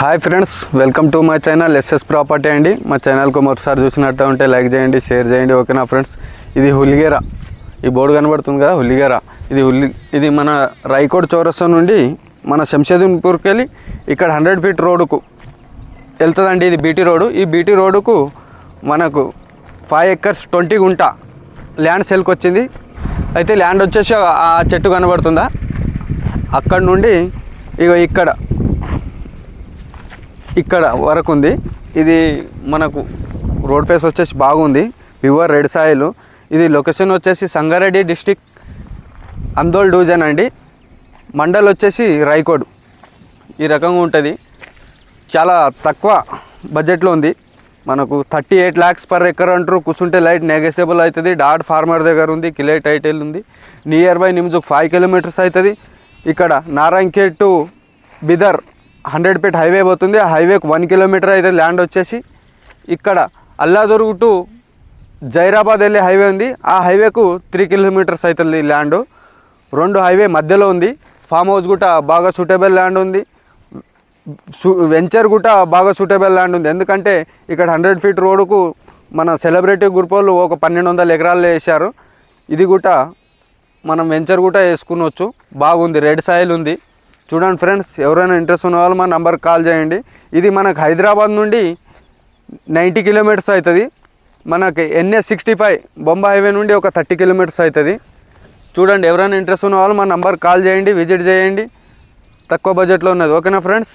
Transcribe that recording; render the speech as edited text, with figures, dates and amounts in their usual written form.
Hi friends, welcome to my channel SS property అండి. మా ఛానల్కు మొదటిసారి చూసినట్టు ఉంటే లైక్ చేయండి, షేర్ చేయండి. ఓకేనా ఫ్రెండ్స్, ఇది హులిగేరా, ఈ బోర్డు కనబడుతుంది కదా, హులిగేరా. ఇది మన రాయకోట్ చౌరస్తా నుండి మన శంషాదీపూర్కి వెళ్ళి ఇక్కడ 100 ఫీట్ రోడ్డుకు వెళ్తుందండి. ఇది బీటీ రోడ్డు. ఈ బీటీ రోడ్డుకు మనకు 5 ఎకర్స్ 20 గుంట ల్యాండ్ సేల్కి వచ్చింది. అయితే ల్యాండ్ వచ్చేసి ఆ చెట్టు కనబడుతుందా, అక్కడ నుండి ఇగో ఇక్కడ వరకు ఉంది. ఇది మనకు రోడ్ ఫేస్ వచ్చేసి బాగుంది. Pure red soil. ఇది లొకేషన్ వచ్చేసి సంగారెడ్డి డిస్టిక్, అందోల్ డివిజన్ అండి. మండల్ వచ్చేసి రాయకోడ్. ఈ రకంగా ఉంటుంది. చాలా తక్కువ బడ్జెట్లో ఉంది. మనకు 38 lakhs per acre అంటారు. కూర్చుంటే లైట్ నెగోషియబుల్ అవుతుంది. డాట్ ఫార్మర్ దగ్గర ఉంది, కిలే టైటిల్ ఉంది. నియర్ బై నిమ్జుక్ 5 kilometers అవుతుంది. ఇక్కడ Narayankhed to Bidar 100 feet highway పోతుంది. ఆ హైవేకు 1 kilometer అయితే ల్యాండ్ వచ్చేసి ఇక్కడ అల్లాదుర్గ్ టు జైరాబాద్ వెళ్ళే హైవే ఉంది. ఆ హైవేకు 3 kilometers అవుతుంది ల్యాండ్. 2 హైవే మధ్యలో ఉంది. ఫామ్ హౌస్ కూడా బాగా సూటబుల్ ల్యాండ్ ఉంది. వెంచర్ కూడా బాగా సూటబుల్ ల్యాండ్ ఉంది. ఎందుకంటే ఇక్కడ 100 feet రోడ్డుకు మన సెలబ్రిటీ గ్రూప్ వాళ్ళు ఒక 1200 ఎకరాలు వేశారు. ఇది కూడా మనం వెంచర్ కూడా వేసుకునవచ్చు. బాగుంది, రెడ్ సాయిల్ ఉంది. చూడండి ఫ్రెండ్స్, ఎవరైనా ఇంట్రెస్ట్ ఉన్న వాళ్ళు మా నంబర్కి కాల్ చేయండి. ఇది మనకు హైదరాబాద్ నుండి 90 kilometers అవుతుంది. మనకి NS 65 బొంబాయి హైవే నుండి ఒక 30 kilometers అవుతుంది. చూడండి, ఎవరైనా ఇంట్రెస్ట్ ఉన్న వాళ్ళు మా నంబర్కి కాల్ చేయండి, విజిట్ చేయండి. తక్కువ బడ్జెట్లో ఉన్నది. ఓకేనా ఫ్రెండ్స్.